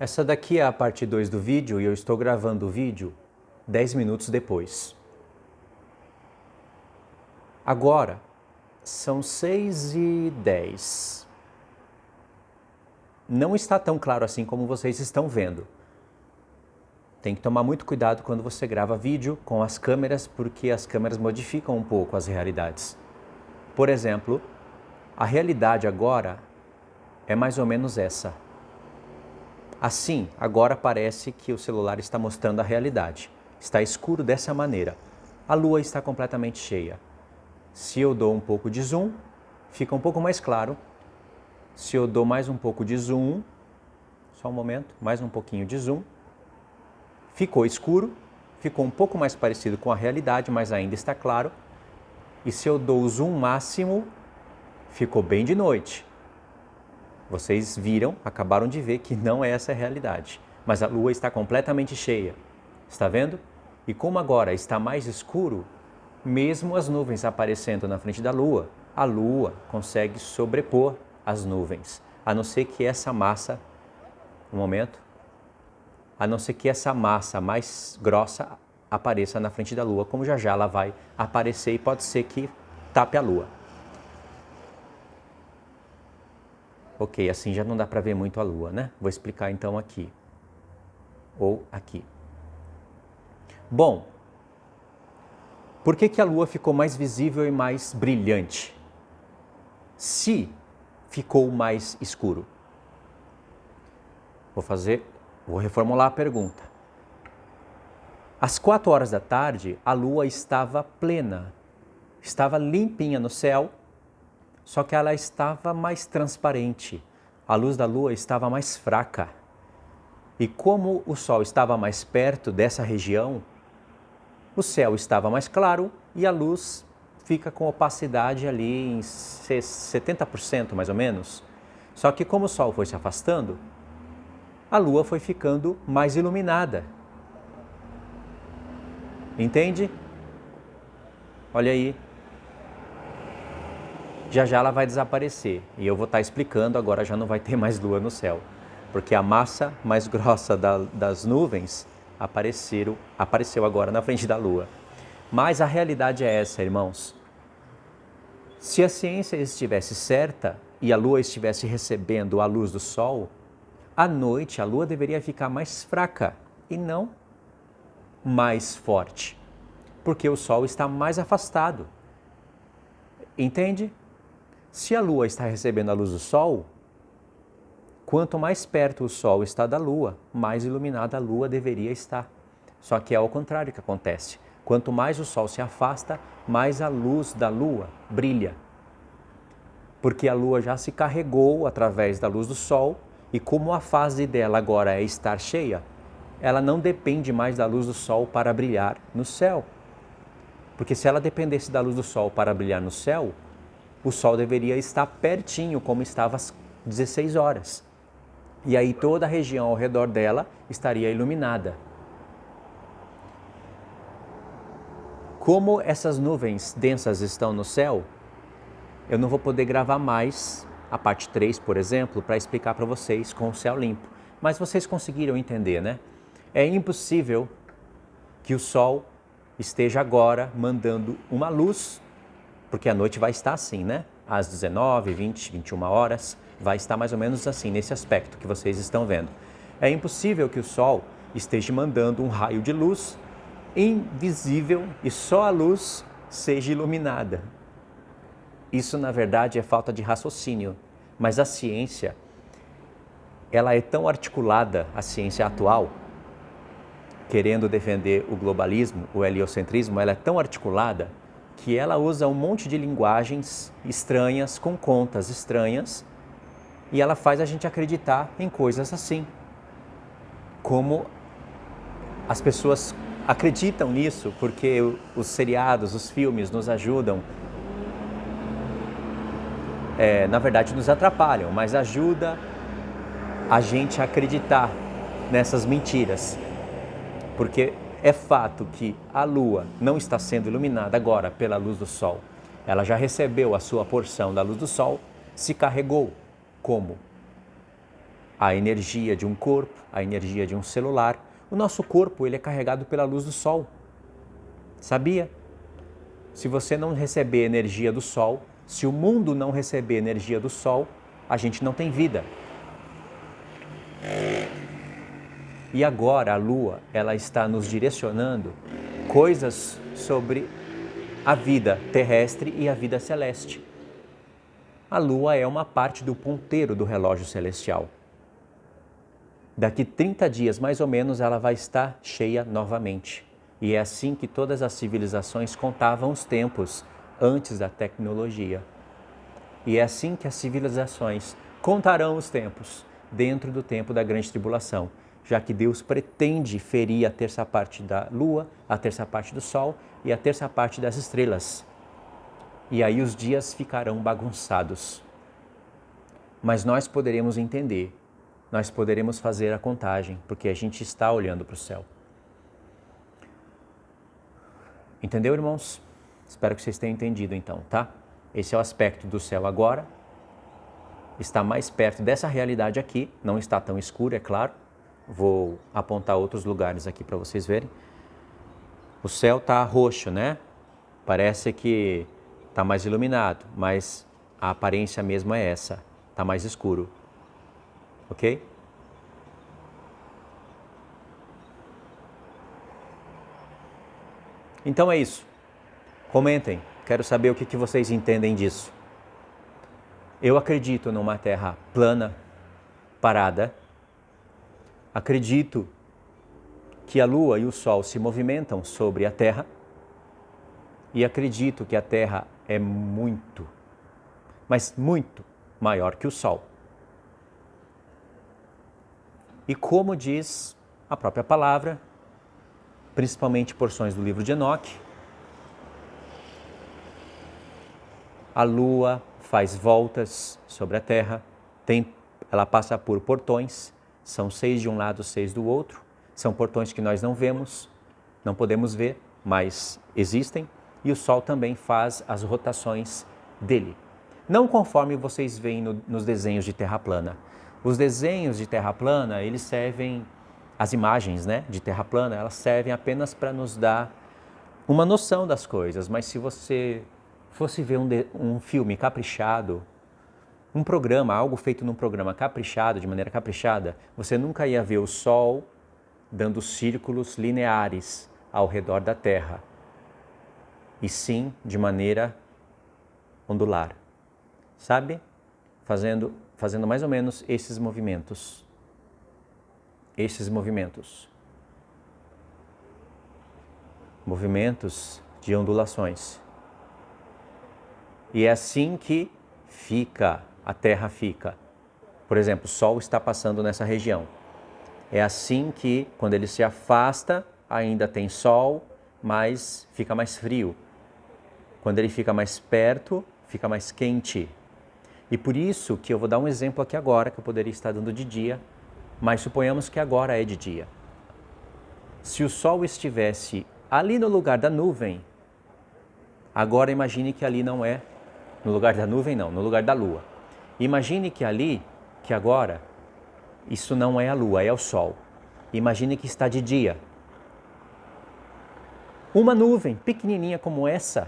Essa daqui é a parte 2 do vídeo e eu estou gravando o vídeo 10 minutos depois. Agora, são 6h10. Não está tão claro assim como vocês estão vendo. Tem que tomar muito cuidado quando você grava vídeo com as câmeras, porque as câmeras modificam um pouco as realidades. Por exemplo, a realidade agora é mais ou menos essa. Assim, agora parece que o celular está mostrando a realidade. Está escuro dessa maneira. A lua está completamente cheia. Se eu dou um pouco de zoom, fica um pouco mais claro. Se eu dou mais um pouco de zoom, só um momento, mais um pouquinho de zoom, ficou escuro, ficou um pouco mais parecido com a realidade, mas ainda está claro. E se eu dou o zoom máximo, ficou bem de noite. Vocês viram, acabaram de ver que não é essa a realidade. Mas a lua está completamente cheia. Está vendo? E como agora está mais escuro, mesmo as nuvens aparecendo na frente da lua, a lua consegue sobrepor as nuvens. A não ser que essa massa, um momento, a não ser que essa massa mais grossa apareça na frente da lua, como já já ela vai aparecer e pode ser que tape a lua. Ok, assim já não dá para ver muito a lua, né? Vou explicar então aqui. Ou aqui. Bom, por que a lua ficou mais visível e mais brilhante? Se ficou mais escuro. Vou reformular a pergunta. Às 4 horas da tarde, a lua estava plena, estava limpinha no céu, só que ela estava mais transparente. A luz da lua estava mais fraca. E como o sol estava mais perto dessa região, o céu estava mais claro e a luz fica com opacidade ali em 70% mais ou menos. Só que como o sol foi se afastando, a lua foi ficando mais iluminada. Entende? Olha aí. Já já ela vai desaparecer e eu vou estar explicando, agora já não vai ter mais lua no céu. Porque a massa mais grossa das nuvens apareceu agora na frente da lua. Mas a realidade é essa, irmãos. Se a ciência estivesse certa e a lua estivesse recebendo a luz do sol, à noite a lua deveria ficar mais fraca e não mais forte, porque o sol está mais afastado. Entende? Se a lua está recebendo a luz do sol, quanto mais perto o sol está da lua, mais iluminada a lua deveria estar. Só que é ao contrário que acontece. Quanto mais o sol se afasta, mais a luz da lua brilha. Porque a lua já se carregou através da luz do sol e como a fase dela agora é estar cheia, ela não depende mais da luz do sol para brilhar no céu. Porque se ela dependesse da luz do sol para brilhar no céu, o sol deveria estar pertinho, como estava às 16 horas. E aí toda a região ao redor dela estaria iluminada. Como essas nuvens densas estão no céu, eu não vou poder gravar mais a parte 3, por exemplo, para explicar para vocês com o céu limpo. Mas vocês conseguiram entender, né? É impossível que o sol esteja agora mandando uma luz, porque a noite vai estar assim, né? Às 19, 20, 21 horas, vai estar mais ou menos assim, nesse aspecto que vocês estão vendo. É impossível que o sol esteja mandando um raio de luz invisível e só a luz seja iluminada. Isso, na verdade, é falta de raciocínio, mas a ciência, ela é tão articulada, a ciência atual, querendo defender o globalismo, o heliocentrismo, ela é tão articulada que ela usa um monte de linguagens estranhas, com contas estranhas, e ela faz a gente acreditar em coisas assim. Como as pessoas acreditam nisso, porque os seriados, os filmes nos ajudam, na verdade nos atrapalham, mas ajuda a gente a acreditar nessas mentiras. Porque é fato que a lua não está sendo iluminada agora pela luz do sol. Ela já recebeu a sua porção da luz do sol, se carregou. Como? a energia de um corpo, a energia de um celular. O nosso corpo ele é carregado pela luz do sol. Sabia? Se você não receber energia do sol, se o mundo não receber energia do sol, a gente não tem vida. E agora a Lua, ela está nos direcionando coisas sobre a vida terrestre e a vida celeste. A Lua é uma parte do ponteiro do relógio celestial. Daqui 30 dias, mais ou menos, ela vai estar cheia novamente. E é assim que todas as civilizações contavam os tempos antes da tecnologia. E é assim que as civilizações contarão os tempos dentro do tempo da grande tribulação, já que Deus pretende ferir a terça parte da Lua, a terça parte do Sol e a terça parte das estrelas. E aí os dias ficarão bagunçados. Mas nós poderemos entender, nós poderemos fazer a contagem, porque a gente está olhando para o céu. Entendeu, irmãos? Espero que vocês tenham entendido então, tá? Esse é o aspecto do céu agora. Está mais perto dessa realidade aqui, não está tão escuro, é claro. Vou apontar outros lugares aqui para vocês verem. O céu está roxo, né? Parece que está mais iluminado, mas a aparência mesmo é essa. Está mais escuro. Ok? Então é isso. Comentem. Quero saber o que vocês entendem disso. Eu acredito numa Terra plana, parada. Acredito que a Lua e o Sol se movimentam sobre a Terra. E acredito que a Terra é muito, mas muito maior que o Sol. E como diz a própria palavra, principalmente porções do livro de Enoque, a Lua faz voltas sobre a Terra, ela passa por portões, são 6 de um lado, 6 do outro, são portões que nós não vemos, não podemos ver, mas existem, e o Sol também faz as rotações dele. Não conforme vocês veem nos desenhos de Terra plana. Os desenhos de Terra plana, eles servem, as imagens, né, de Terra plana, elas servem apenas para nos dar uma noção das coisas, mas se você fosse ver um filme caprichado, um programa, algo feito num programa caprichado, de maneira caprichada, você nunca ia ver o Sol dando círculos lineares ao redor da Terra, e sim de maneira ondular, sabe? Fazendo mais ou menos esses movimentos. Movimentos de ondulações. E é assim que a Terra fica. Por exemplo, o Sol está passando nessa região. É assim que, quando ele se afasta, ainda tem Sol, mas fica mais frio. Quando ele fica mais perto, fica mais quente. E por isso que eu vou dar um exemplo aqui agora, que eu poderia estar dando de dia, mas suponhamos que agora é de dia. Se o Sol estivesse ali no lugar da nuvem, agora imagine que ali não é, no lugar da nuvem não, no lugar da Lua. Imagine que ali, que agora, isso não é a Lua, é o Sol. Imagine que está de dia. Uma nuvem pequenininha como essa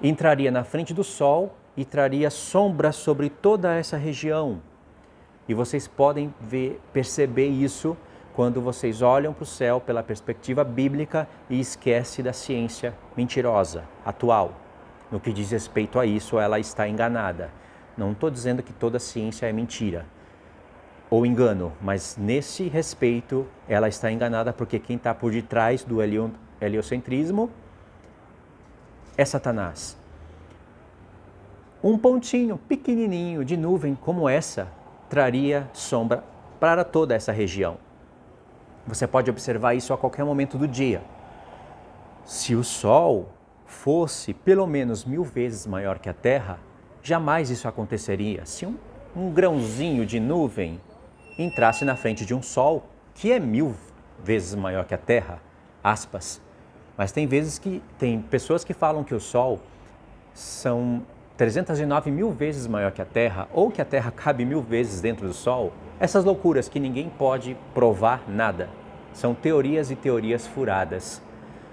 entraria na frente do Sol e traria sombra sobre toda essa região. E vocês podem perceber isso quando vocês olham para o céu pela perspectiva bíblica e esquecem da ciência mentirosa, atual. No que diz respeito a isso, ela está enganada. Não estou dizendo que toda ciência é mentira ou engano, mas nesse respeito ela está enganada porque quem está por detrás do heliocentrismo é Satanás. Um pontinho pequenininho de nuvem como essa traria sombra para toda essa região. Você pode observar isso a qualquer momento do dia. Se o Sol fosse pelo menos 1000 vezes maior que a Terra, jamais isso aconteceria. Se um grãozinho de nuvem entrasse na frente de um Sol, que é 1000 vezes maior que a Terra, aspas, mas tem pessoas que falam que o Sol são 309 mil vezes maior que a Terra, ou que a Terra cabe 1000 vezes dentro do Sol, Essas loucuras que ninguém pode provar nada, são teorias e teorias furadas.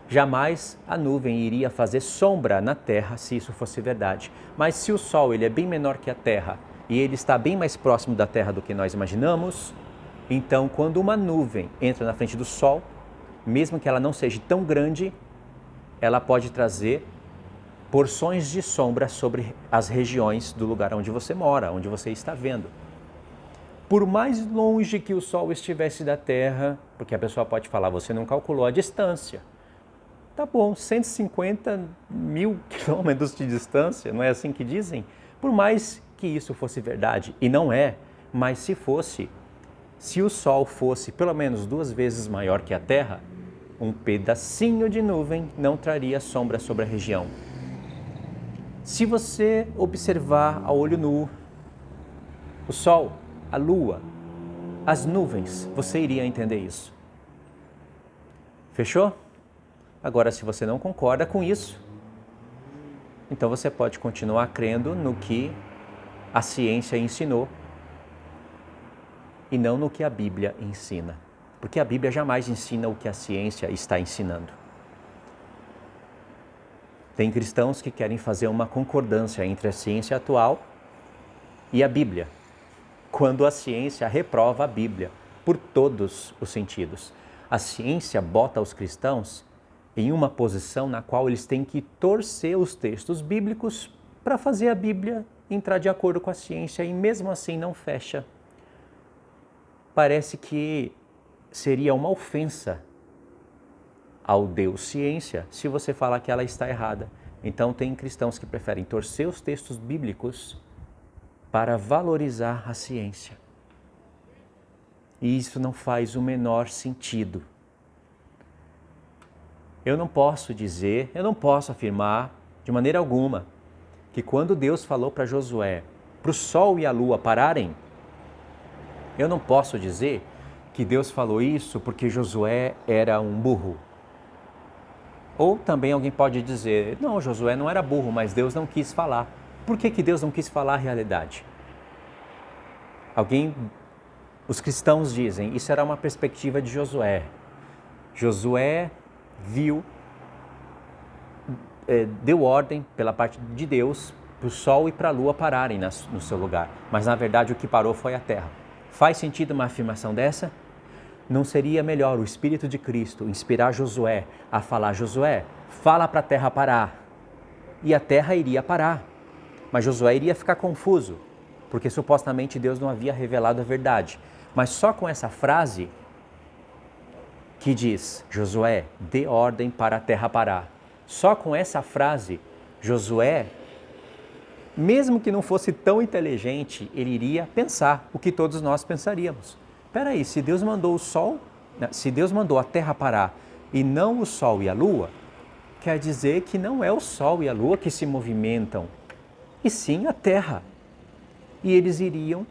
Jamais a nuvem iria fazer sombra na Terra se isso fosse verdade. Mas se o Sol ele é bem menor que a Terra e ele está bem mais próximo da Terra do que nós imaginamos, então quando uma nuvem entra na frente do Sol, mesmo que ela não seja tão grande, ela pode trazer porções de sombra sobre as regiões do lugar onde você mora, onde você está vendo. Por mais longe que o Sol estivesse da Terra, porque a pessoa pode falar, você não calculou a distância. Tá bom, 150 mil quilômetros de distância, não é assim que dizem? Por mais que isso fosse verdade, e não é, mas se fosse, se o Sol fosse pelo menos 2 vezes maior que a Terra, um pedacinho de nuvem não traria sombra sobre a região. Se você observar a olho nu o Sol, a Lua, as nuvens, você iria entender isso. Fechou? Agora, se você não concorda com isso, então você pode continuar crendo no que a ciência ensinou e não no que a Bíblia ensina. Porque a Bíblia jamais ensina o que a ciência está ensinando. Tem cristãos que querem fazer uma concordância entre a ciência atual e a Bíblia, quando a ciência reprova a Bíblia por todos os sentidos. A ciência bota os cristãos em uma posição na qual eles têm que torcer os textos bíblicos para fazer a Bíblia entrar de acordo com a ciência e mesmo assim não fecha. Parece que seria uma ofensa ao Deus ciência se você falar que ela está errada. Então tem cristãos que preferem torcer os textos bíblicos para valorizar a ciência. E isso não faz o menor sentido. Eu não posso afirmar de maneira alguma que quando Deus falou para Josué, para o sol e a lua pararem, eu não posso dizer que Deus falou isso porque Josué era um burro. Ou também alguém pode dizer, não, Josué não era burro, mas Deus não quis falar. Por que Deus não quis falar a realidade? Os cristãos dizem, isso era uma perspectiva de Josué. Josué deu ordem pela parte de Deus para o sol e para a lua pararem no seu lugar. Mas na verdade o que parou foi a terra. Faz sentido uma afirmação dessa? Não seria melhor o Espírito de Cristo inspirar Josué a falar, Josué, fala para a terra parar. E a terra iria parar. Mas Josué iria ficar confuso, porque supostamente Deus não havia revelado a verdade. Mas só com essa frase que diz, Josué, dê ordem para a terra parar. Só com essa frase, Josué, mesmo que não fosse tão inteligente, ele iria pensar o que todos nós pensaríamos. Espera aí, se Deus mandou a terra parar e não o sol e a lua, quer dizer que não é o sol e a lua que se movimentam, e sim a terra. E eles iriam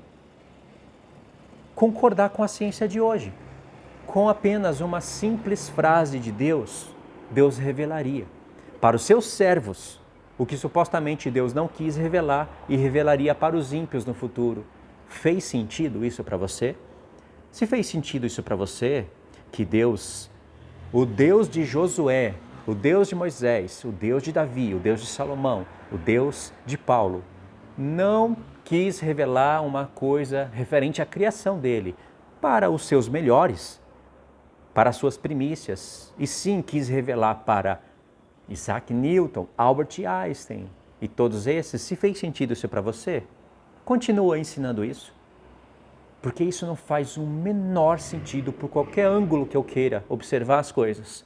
concordar com a ciência de hoje. Com apenas uma simples frase de Deus, Deus revelaria para os seus servos o que supostamente Deus não quis revelar e revelaria para os ímpios no futuro. Fez sentido isso para você? Se fez sentido isso para você, que Deus, o Deus de Josué, o Deus de Moisés, o Deus de Davi, o Deus de Salomão, o Deus de Paulo, não quis revelar uma coisa referente à criação dele para os seus melhores, para as suas primícias, e sim quis revelar para Isaac Newton, Albert Einstein e todos esses. Se fez sentido isso para você, continua ensinando isso, porque isso não faz o menor sentido por qualquer ângulo que eu queira observar as coisas.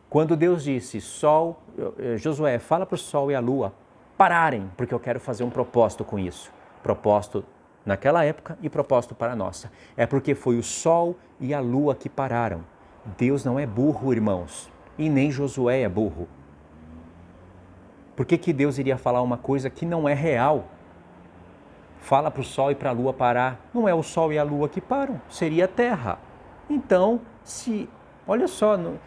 Quando Deus disse, Josué, fala para o sol e a lua pararem, porque eu quero fazer um propósito com isso. Propósito naquela época e propósito para a nossa. É porque foi o sol e a lua que pararam. Deus não é burro, irmãos, e nem Josué é burro. Por que Deus iria falar uma coisa que não é real? Fala para o sol e para a lua parar. Não é o sol e a lua que param, seria a terra. Então, olha só, não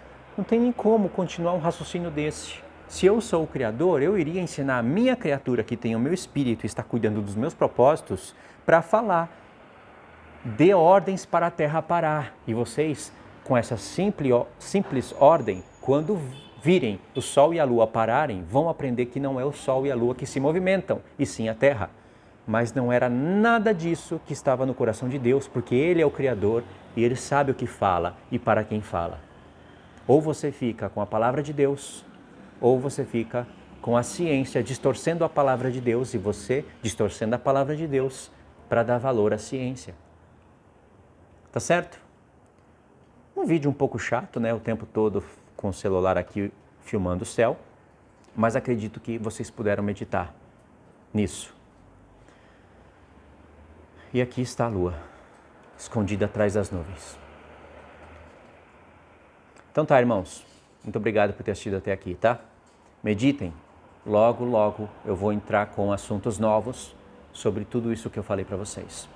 tem nem como continuar um raciocínio desse. Se eu sou o Criador, eu iria ensinar a minha criatura que tem o meu espírito e está cuidando dos meus propósitos para falar dê ordens para a terra parar. E vocês, com essa simples ordem, quando virem o sol e a lua pararem, vão aprender que não é o sol e a lua que se movimentam, e sim a terra. Mas não era nada disso que estava no coração de Deus, porque Ele é o Criador e Ele sabe o que fala e para quem fala. Ou você fica com a palavra de Deus, ou você fica com a ciência distorcendo a palavra de Deus e você distorcendo a palavra de Deus para dar valor à ciência. Tá certo? Um vídeo um pouco chato, né? O tempo todo com o celular aqui filmando o céu, mas acredito que vocês puderam meditar nisso. E aqui está a lua, escondida atrás das nuvens. Então tá, irmãos. Muito obrigado por ter assistido até aqui, tá? Meditem. Logo, logo eu vou entrar com assuntos novos sobre tudo isso que eu falei para vocês.